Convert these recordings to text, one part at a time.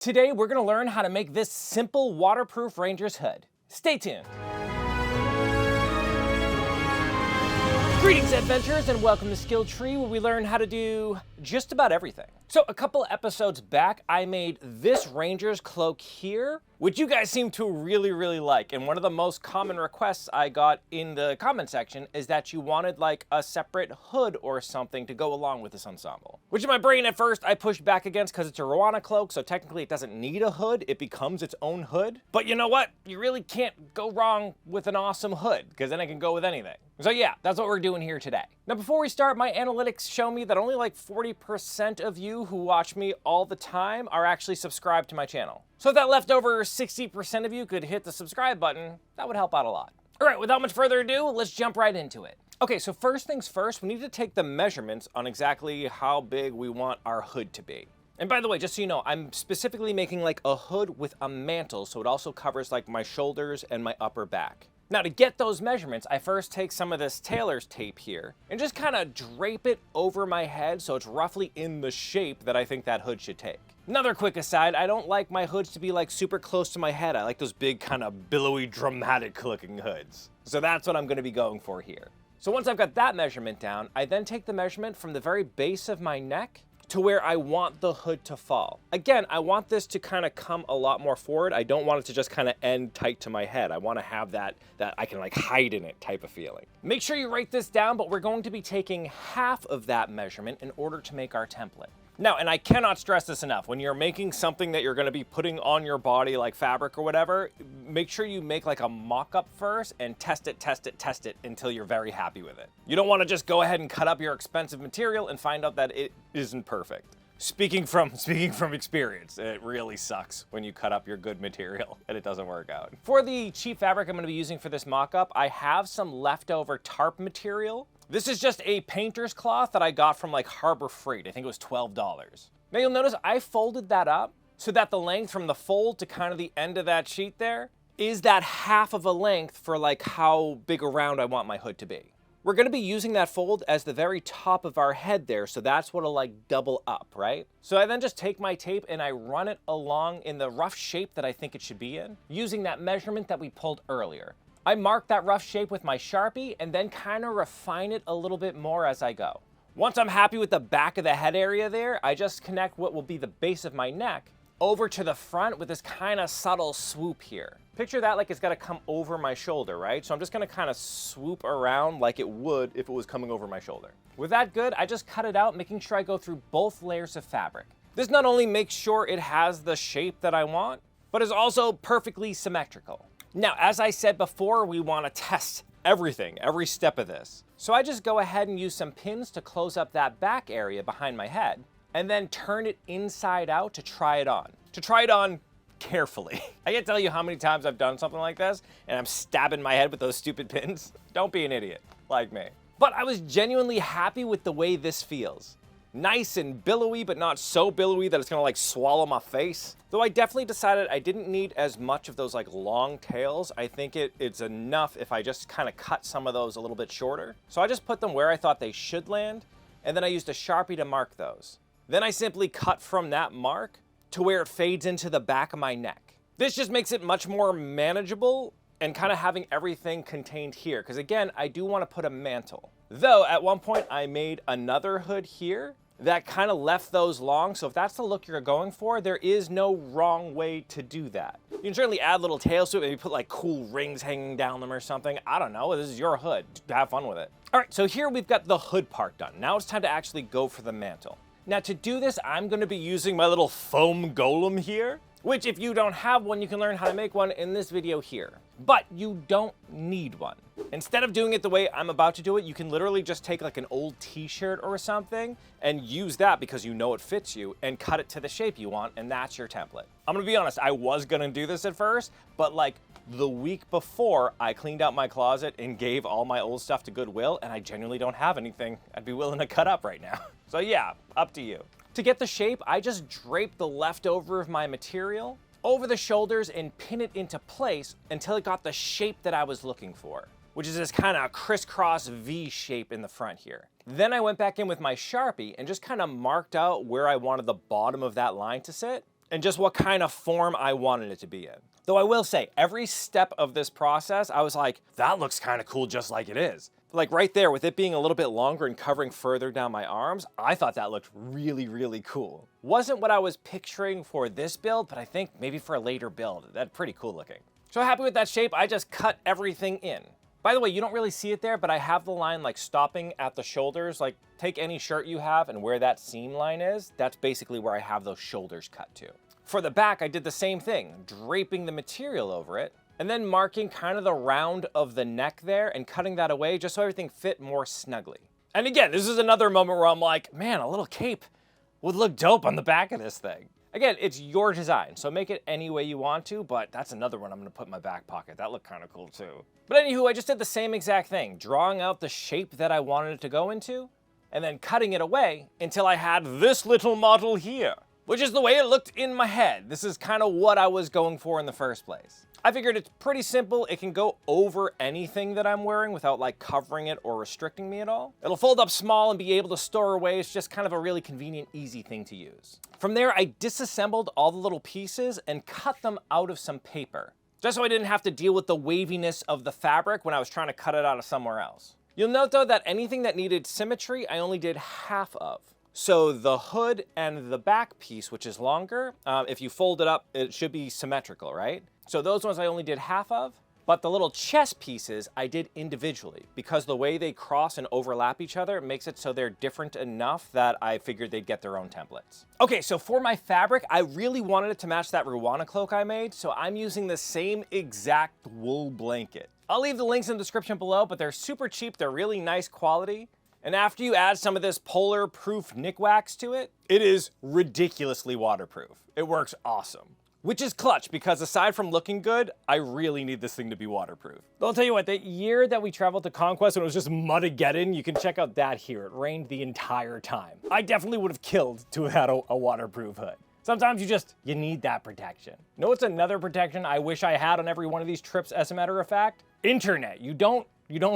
Today we're going to learn how to make this simple waterproof Ranger's hood. Stay tuned. Greetings adventurers and welcome to Skill Tree, where we learn how to do just about everything. So a couple episodes back I made this Ranger's cloak here, which you guys seem to really like, and one of the most common requests I got in the comment section is that you wanted like a separate hood or something to go along with this ensemble. Which in my brain at first I pushed back against because it's a Rowana cloak, so technically it doesn't need a hood, it becomes its own hood. But you know what? You really can't go wrong with an awesome hood, because then it can go with anything. So yeah, that's what we're doing here today. Now before we start, my analytics show me that only like 40% of you who watch me all the time are actually subscribed to my channel. So if that leftover 60% of you could hit the subscribe button, that would help out a lot. All right, without much further ado, let's jump right into it. Okay, so first things first, we need to take the measurements on exactly how big we want our hood to be. And by the way, just so you know, I'm specifically making like a hood with a mantle, so it also covers like my shoulders and my upper back. Now to get those measurements, I first take some of this tailor's tape here and just kind of drape it over my head so it's roughly in the shape that I think that hood should take. Another quick aside, I don't like my hoods to be like super close to my head. I like those big kind of billowy, dramatic looking hoods. So that's what I'm going to be going for here. So once I've got that measurement down, I then take the measurement from the very base of my neck to where I want the hood to fall. Again, I want this to kind of come a lot more forward. I don't want it to just kind of end tight to my head. I want to have that I can like hide in it type of feeling. Make sure you write this down, but we're going to be taking half of that measurement in order to make our template. Now, and I cannot stress this enough, when you're making something that you're going to be putting on your body like fabric or whatever, make sure you make like a mock-up first and test it until you're very happy with it. You don't want to just go ahead and cut up your expensive material and find out that it isn't perfect. Speaking from experience, it really sucks when you cut up your good material and it doesn't work out. For the cheap fabric I'm going to be using for this mock-up, I have some leftover tarp material. This is just a painter's cloth that I got from like Harbor Freight. I think it was $12. Now you'll notice I folded that up so that the length from the fold to kind of the end of that sheet there is that half of a length for like how big around I want my hood to be. We're going to be using that fold as the very top of our head there, so that's what'll like double up, right? So I then just take my tape and I run it along in the rough shape that I think it should be in, using that measurement that we pulled earlier. I mark that rough shape with my Sharpie and then kind of refine it a little bit more as I go. Once I'm happy with the back of the head area there, I just connect what will be the base of my neck over to the front with this kind of subtle swoop here. Picture that like it's got to come over my shoulder, right? So I'm just going to kind of swoop around like it would if it was coming over my shoulder. With that good, I just cut it out, making sure I go through both layers of fabric. This not only makes sure it has the shape that I want, but is also perfectly symmetrical. Now, as I said before, we want to test everything, every step of this. So I just go ahead and use some pins to close up that back area behind my head, and then turn it inside out to try it on. To try it on carefully. I can't tell you how many times I've done something like this, and I'm stabbing my head with those stupid pins. Don't be an idiot like me. But I was genuinely happy with the way this feels. Nice and billowy, but not so billowy that it's gonna like swallow my face. Though I definitely decided I didn't need as much of those like long tails. I think it's enough if I just kind of cut some of those a little bit shorter. So I just put them where I thought they should land, and then I used a Sharpie to mark those. Then I simply cut from that mark to where it fades into the back of my neck. This just makes it much more manageable and kind of having everything contained here. Because again, I do want to put a mantle. Though at one point I made another hood here that kind of left those long, so if that's the look you're going for, there is no wrong way to do that. You can certainly add little tails to it, maybe put like cool rings hanging down them or something. I don't know, this is your hood. Have fun with it. All right, so here we've got the hood part done. Now it's time to actually go for the mantle. Now to do this, I'm gonna be using my little foam golem here, which if you don't have one, you can learn how to make one in this video here. But you don't need one. Instead of doing it the way I'm about to do it, you can literally just take like an old t-shirt or something and use that because you know it fits you and cut it to the shape you want, and that's your template. I'm gonna be honest, I was gonna do this at first, but like the week before, I cleaned out my closet and gave all my old stuff to Goodwill, and I genuinely don't have anything I'd be willing to cut up right now. So yeah, up to you. To get the shape, I just drape the leftover of my material over the shoulders and pin it into place until it got the shape that I was looking for, which is this kind of crisscross V shape in the front here. Then I went back in with my Sharpie and just kind of marked out where I wanted the bottom of that line to sit, and just what kind of form I wanted it to be in. Though I will say, every step of this process, I was like, that looks kind of cool just like it is. Like right there, with it being a little bit longer and covering further down my arms, I thought that looked really, really cool. Wasn't what I was picturing for this build, but I think maybe for a later build. That's pretty cool looking. So happy with that shape, I just cut everything in. By the way, you don't really see it there, but I have the line like stopping at the shoulders. Like take any shirt you have and where that seam line is, that's basically where I have those shoulders cut to. For the back, I did the same thing, draping the material over it, and then marking kind of the round of the neck there and cutting that away just so everything fit more snugly. And again, this is another moment where I'm like, man, a little cape would look dope on the back of this thing. Again, it's your design, so make it any way you want to, but that's another one I'm gonna put in my back pocket. That looked kind of cool too. But anywho, I just did the same exact thing, drawing out the shape that I wanted it to go into, and then cutting it away until I had this little model here, which is the way it looked in my head. This is kind of what I was going for in the first place. I figured it's pretty simple. It can go over anything that I'm wearing without like covering it or restricting me at all. It'll fold up small and be able to store away. It's just kind of a really convenient, easy thing to use. From there, I disassembled all the little pieces and cut them out of some paper, just so I didn't have to deal with the waviness of the fabric when I was trying to cut it out of somewhere else. You'll note though that anything that needed symmetry, I only did half of. So the hood and the back piece, which is longer, if you fold it up, it should be symmetrical, right? So those ones I only did half of, but the little chest pieces I did individually because the way they cross and overlap each other makes it so they're different enough that I figured they'd get their own templates. Okay, so for my fabric, I really wanted it to match that Rwanda cloak I made, so I'm using the same exact wool blanket. I'll leave the links in the description below, but they're super cheap, they're really nice quality. And after you add some of this polar-proof nick wax to it, it is ridiculously waterproof. It works awesome. Which is clutch, because aside from looking good, I really need this thing to be waterproof. But I'll tell you what, the year that we traveled to Conquest when it was just Muddageddon, you can check out that here. It rained the entire time. I definitely would have killed to have had a waterproof hood. Sometimes you need that protection. You know what's another protection I wish I had on every one of these trips, as a matter of fact? Internet. You don't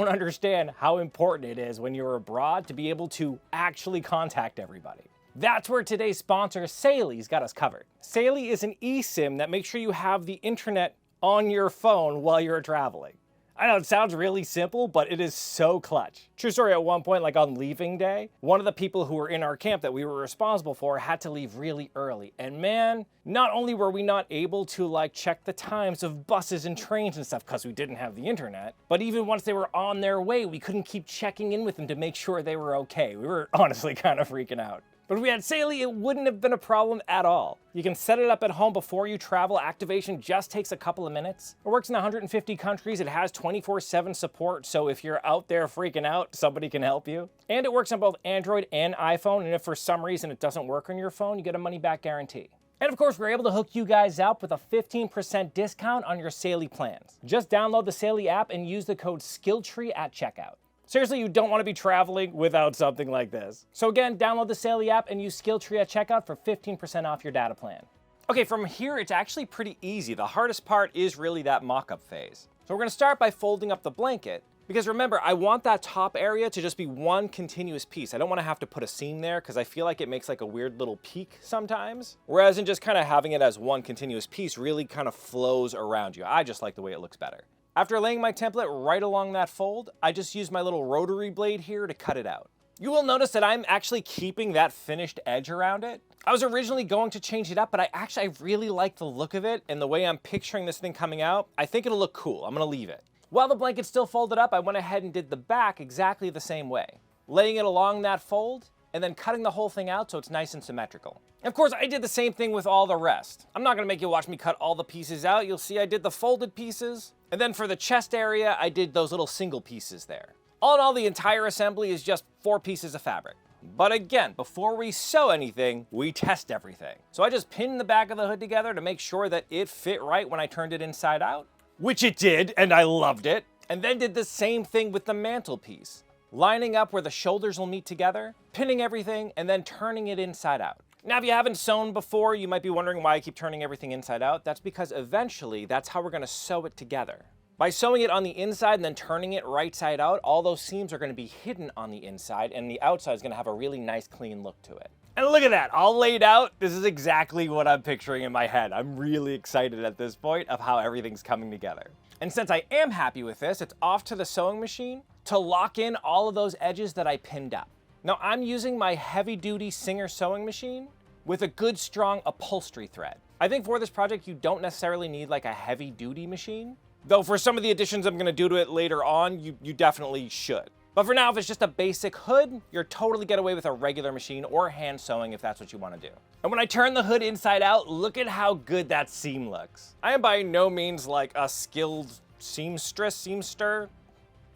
understand how important it is when you're abroad to be able to actually contact everybody. That's where today's sponsor, Saley's, got us covered. Saley is an eSIM that makes sure you have the internet on your phone while you're traveling. I know it sounds really simple, but it is so clutch. True story, at one point, like on leaving day, one of the people who were in our camp that we were responsible for had to leave really early. And man, not only were we not able to like check the times of buses and trains and stuff because we didn't have the internet, but even once they were on their way, we couldn't keep checking in with them to make sure they were okay. We were honestly kind of freaking out. But if we had Saley, it wouldn't have been a problem at all. You can set it up at home before you travel. Activation just takes a couple of minutes. It works in 150 countries. It has 24/7 support, so if you're out there freaking out, somebody can help you. And it works on both Android and iPhone, and if for some reason it doesn't work on your phone, you get a money-back guarantee. And of course, we're able to hook you guys up with a 15% discount on your Saley plans. Just download the Saley app and use the code SKILLTREE at checkout. Seriously, you don't want to be traveling without something like this. So again, download the Saley app and use SKILLTREE at checkout for 15% off your data plan. Okay, from here, it's actually pretty easy. The hardest part is really that mock-up phase. So we're gonna start by folding up the blanket, because remember, I want that top area to just be one continuous piece. I don't want to have to put a seam there because I feel like it makes like a weird little peak sometimes. Whereas in just kind of having it as one continuous piece really kind of flows around you. I just like the way it looks better. After laying my template right along that fold, I just use my little rotary blade here to cut it out. You will notice that I'm actually keeping that finished edge around it. I was originally going to change it up, but I really like the look of it and the way I'm picturing this thing coming out. I think it'll look cool. I'm gonna leave it. While the blanket's still folded up, I went ahead and did the back exactly the same way, laying it along that fold and then cutting the whole thing out so it's nice and symmetrical. And of course, I did the same thing with all the rest. I'm not gonna make you watch me cut all the pieces out. You'll see I did the folded pieces. And then for the chest area, I did those little single pieces there. All in all, the entire assembly is just 4 pieces of fabric. But again, before we sew anything, we test everything. So I just pinned the back of the hood together to make sure that it fit right when I turned it inside out, which it did, and I loved it. And then did the same thing with the mantle piece, lining up where the shoulders will meet together, pinning everything, and then turning it inside out. Now, if you haven't sewn before, you might be wondering why I keep turning everything inside out. That's because eventually, that's how we're gonna sew it together. By sewing it on the inside and then turning it right side out, all those seams are gonna be hidden on the inside and the outside is gonna have a really nice clean look to it. And look at that, all laid out. This is exactly what I'm picturing in my head. I'm really excited at this point of how everything's coming together. And since I am happy with this, it's off to the sewing machine to lock in all of those edges that I pinned up. Now I'm using my heavy-duty Singer sewing machine with a good strong upholstery thread. I think for this project, you don't necessarily need like a heavy-duty machine, though for some of the additions I'm gonna do to it later on, you definitely should. But for now, if it's just a basic hood, you're totally get away with a regular machine or hand sewing if that's what you want to do. And when I turn the hood inside out, look at how good that seam looks. I am by no means like a skilled seamster,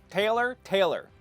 tailor.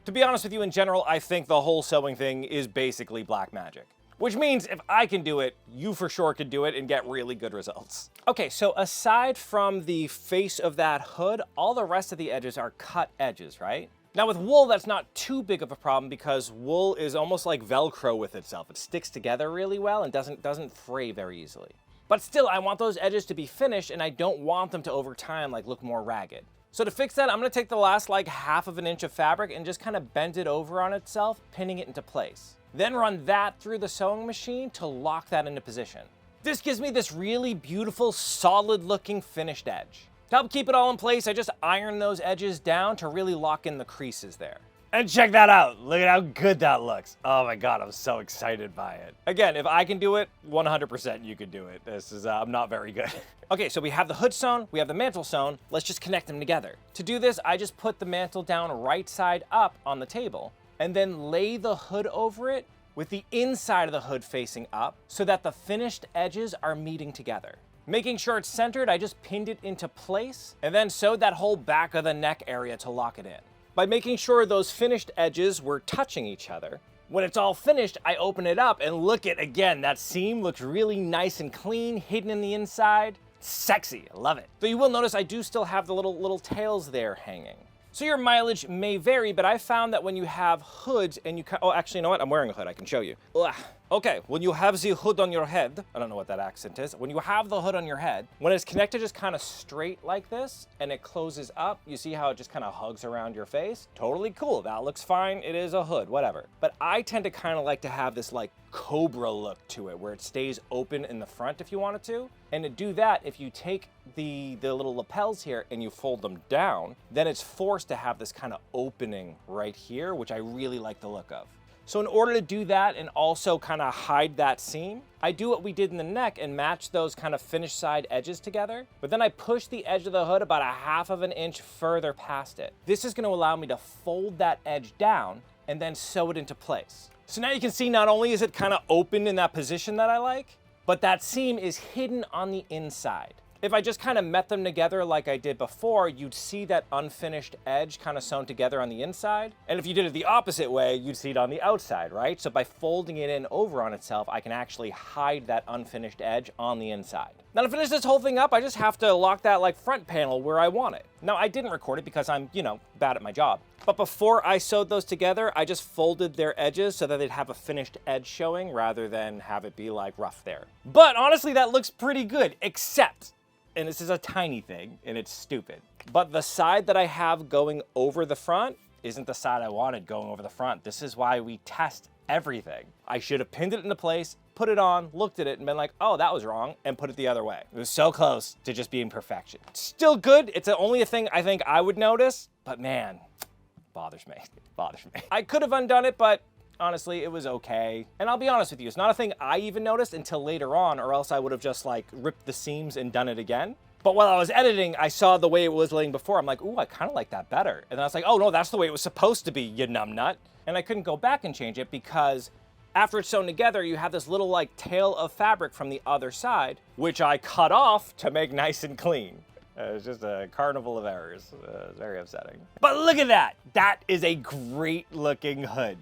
To be honest with you, in general, I think the whole sewing thing is basically black magic. Which means if I can do it, you for sure could do it and get really good results. Okay, so aside from the face of that hood, all the rest of the edges are cut edges, right? Now with wool, that's not too big of a problem because wool is almost like Velcro with itself. It sticks together really well and doesn't fray very easily. But still, I want those edges to be finished and I don't want them to over time like look more ragged. So to fix that, I'm gonna take the last like 1/2 inch of fabric and just kind of bend it over on itself, pinning it into place. Then run that through the sewing machine to lock that into position. This gives me this really beautiful, solid looking finished edge. To help keep it all in place, I just iron those edges down to really lock in the creases there. And check that out. Look at how good that looks. Oh my God, I'm so excited by it. Again, if I can do it, 100% you can do it. This is, I'm not very good. Okay, so we have the hood sewn, we have the mantle sewn. Let's just connect them together. To do this, I just put the mantle down right side up on the table and then lay the hood over it with the inside of the hood facing up so that the finished edges are meeting together. Making sure it's centered, I just pinned it into place and then sewed that whole back of the neck area to lock it in. By making sure those finished edges were touching each other, when it's all finished, I open it up and look at, again, that seam looks really nice and clean, hidden in the inside. Sexy, I love it. Though you will notice I do still have the little tails there hanging. So your mileage may vary, but I found that when you have hoods and oh, actually, you know what? I'm wearing a hood, I can show you. Ugh. Okay, when you have the hood on your head, I don't know what that accent is. When you have the hood on your head, when it's connected just kind of straight like this and it closes up, you see how it just kind of hugs around your face? Totally cool, that looks fine. It is a hood, whatever. But I tend to kind of like to have this like cobra look to it where it stays open in the front if you wanted to. And to do that, if you take the little lapels here and you fold them down, then it's forced to have this kind of opening right here, which I really like the look of. So in order to do that and also kind of hide that seam, I do what we did in the neck and match those kind of finished side edges together, but then I push the edge of the hood about 1/2 inch further past it. This is going to allow me to fold that edge down and then sew it into place. So now you can see not only is it kind of open in that position that I like, but that seam is hidden on the inside. If I just kind of met them together like I did before, you'd see that unfinished edge kind of sewn together on the inside. And if you did it the opposite way, you'd see it on the outside, right? So by folding it in over on itself, I can actually hide that unfinished edge on the inside. Now to finish this whole thing up, I just have to lock that like front panel where I want it. Now I didn't record it because I'm, bad at my job. But before I sewed those together, I just folded their edges so that they'd have a finished edge showing rather than have it be like rough there. But honestly, that looks pretty good, except, and this is a tiny thing, and it's stupid, but the side that I have going over the front isn't the side I wanted going over the front. This is why we test everything. I should have pinned it into place, put it on, looked at it, and been like, oh, that was wrong, and put it the other way. It was so close to just being perfection. Still good. It's only a thing I think I would notice, but man, bothers me. It bothers me. I could have undone it, but honestly, it was okay. And I'll be honest with you, it's not a thing I even noticed until later on, or else I would have just like ripped the seams and done it again. But while I was editing, I saw the way it was laying before. I'm like, ooh, I kind of like that better. And then I was like, oh no, that's the way it was supposed to be, you numbnut. And I couldn't go back and change it because after it's sewn together, you have this little like tail of fabric from the other side, which I cut off to make nice and clean. It's just a carnival of errors. It's very upsetting. But look at that. That is a great looking hood.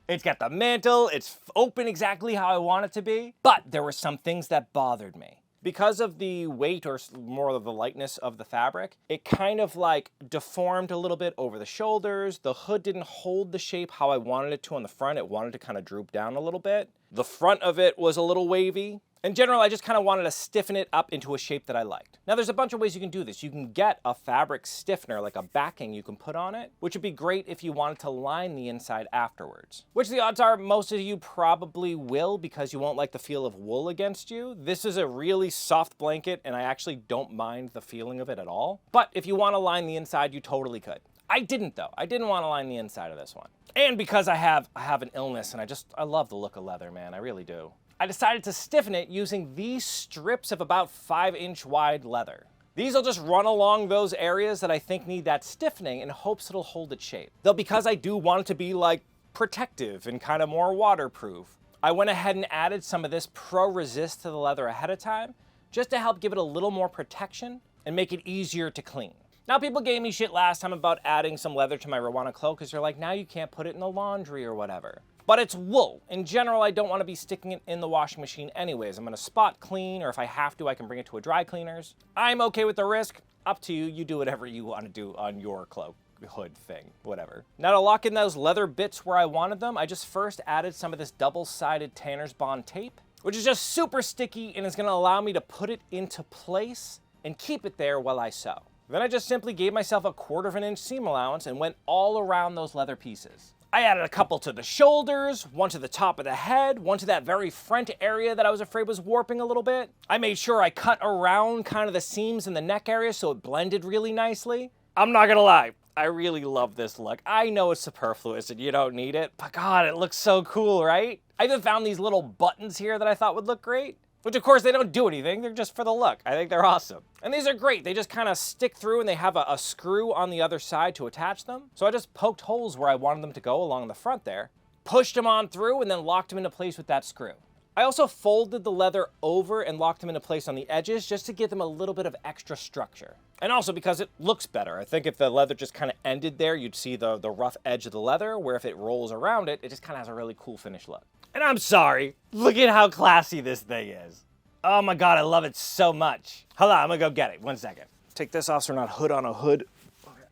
It's got the mantle, it's open exactly how I want it to be, but there were some things that bothered me. Because of the weight or more of the lightness of the fabric, it kind of like deformed a little bit over the shoulders. The hood didn't hold the shape how I wanted it to on the front. It wanted to kind of droop down a little bit. The front of it was a little wavy. In general, I just kind of wanted to stiffen it up into a shape that I liked. Now there's a bunch of ways you can do this. You can get a fabric stiffener, like a backing you can put on it, which would be great if you wanted to line the inside afterwards. Which the odds are most of you probably will, because you won't like the feel of wool against you. This is a really soft blanket and I actually don't mind the feeling of it at all. But if you want to line the inside, you totally could. I didn't though. I didn't want to line the inside of this one. And because I have an illness and I love the look of leather, man, I really do. I decided to stiffen it using these strips of about 5-inch wide leather. These will just run along those areas that I think need that stiffening in hopes it'll hold its shape. Though because I do want it to be like protective and kind of more waterproof, I went ahead and added some of this Pro Resist to the leather ahead of time, just to help give it a little more protection and make it easier to clean. Now people gave me shit last time about adding some leather to my Rwanda cloak because they're like, now you can't put it in the laundry or whatever. But it's wool. In general, I don't want to be sticking it in the washing machine anyways. I'm going to spot clean, or if I have to, I can bring it to a dry cleaners. I'm okay with the risk. Up to you. You do whatever you want to do on your cloak, hood thing, whatever. Now to lock in those leather bits where I wanted them, I just first added some of this double-sided Tanner's Bond tape, which is just super sticky and is going to allow me to put it into place and keep it there while I sew. Then I just simply gave myself a 1/4 inch seam allowance and went all around those leather pieces. I added a couple to the shoulders, one to the top of the head, one to that very front area that I was afraid was warping a little bit. I made sure I cut around kind of the seams in the neck area so it blended really nicely. I'm not gonna lie, I really love this look. I know it's superfluous and you don't need it, but God, it looks so cool, right? I even found these little buttons here that I thought would look great. Which of course they don't do anything, they're just for the look. I think they're awesome. And these are great, they just kind of stick through and they have a screw on the other side to attach them. So I just poked holes where I wanted them to go along the front there, pushed them on through and then locked them into place with that screw. I also folded the leather over and locked them into place on the edges just to give them a little bit of extra structure. And also because it looks better. I think if the leather just kind of ended there, you'd see the rough edge of the leather, where if it rolls around it, it just kind of has a really cool finished look. And I'm sorry, look at how classy this thing is. Oh my God, I love it so much. Hold on, I'm gonna go get it, 1 second. Take this off so we're not hood on a hood.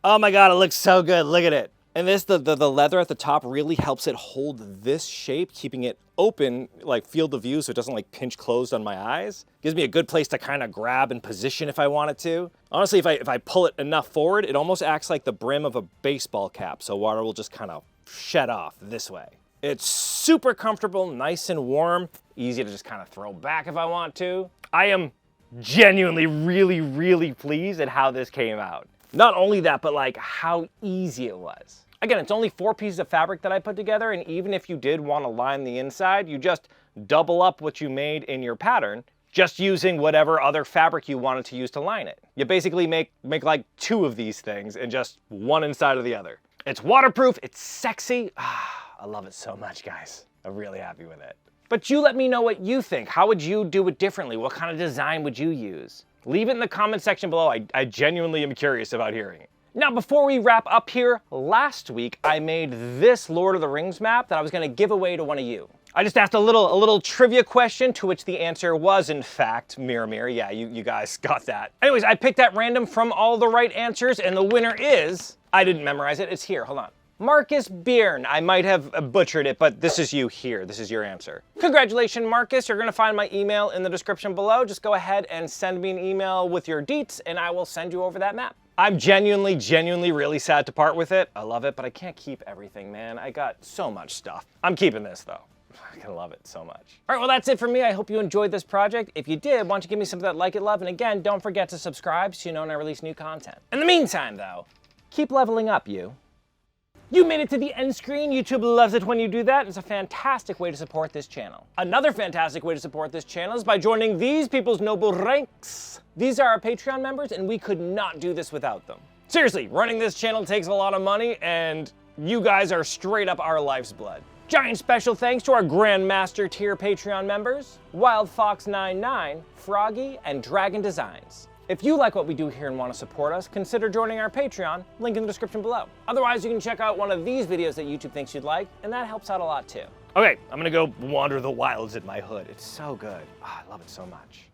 Oh my God, it looks so good, look at it. And this, the leather at the top really helps it hold this shape, keeping it open, like field of view so it doesn't like pinch closed on my eyes. Gives me a good place to kind of grab and position if I wanted to. Honestly, if I pull it enough forward, it almost acts like the brim of a baseball cap, so water will just kind of shed off this way. It's super comfortable, nice and warm, easy to just kind of throw back if I want to. I am genuinely really pleased at how this came out. Not only that, but like how easy it was. Again, it's only 4 pieces of fabric that I put together, and even if you did want to line the inside, you just double up what you made in your pattern, just using whatever other fabric you wanted to use to line it. You basically make like 2 of these things and just one inside of the other. It's waterproof, it's sexy. I love it so much, guys. I'm really happy with it. But you let me know what you think. How would you do it differently? What kind of design would you use? Leave it in the comment section below. I genuinely am curious about hearing it. Now, before we wrap up here, last week I made this Lord of the Rings map that I was gonna give away to one of you. I just asked a little trivia question, to which the answer was, in fact, Mirror. Yeah, you guys got that. Anyways, I picked at random from all the right answers, and the winner is, I didn't memorize it, it's here, hold on. Marcus Byrne. I might have butchered it, but this is you here. This is your answer. Congratulations, Marcus. You're gonna find my email in the description below. Just go ahead and send me an email with your deets, and I will send you over that map. I'm genuinely really sad to part with it. I love it, but I can't keep everything, man. I got so much stuff. I'm keeping this, though. I love it so much. All right, well, that's it for me. I hope you enjoyed this project. If you did, why don't you give me some of that like it love, and again, don't forget to subscribe so you know when I release new content. In the meantime, though, keep leveling up, you. You made it to the end screen. YouTube loves it when you do that. It's a fantastic way to support this channel. Another fantastic way to support this channel is by joining these people's noble ranks. These are our Patreon members, and we could not do this without them. Seriously, running this channel takes a lot of money, and you guys are straight up our life's blood. Giant special thanks to our Grandmaster tier Patreon members, Wild Fox 99, Froggy, and Dragon Designs. If you like what we do here and want to support us, consider joining our Patreon, link in the description below. Otherwise, you can check out one of these videos that YouTube thinks you'd like, and that helps out a lot too. Okay, I'm gonna go wander the wilds in my hood. It's so good. Oh, I love it so much.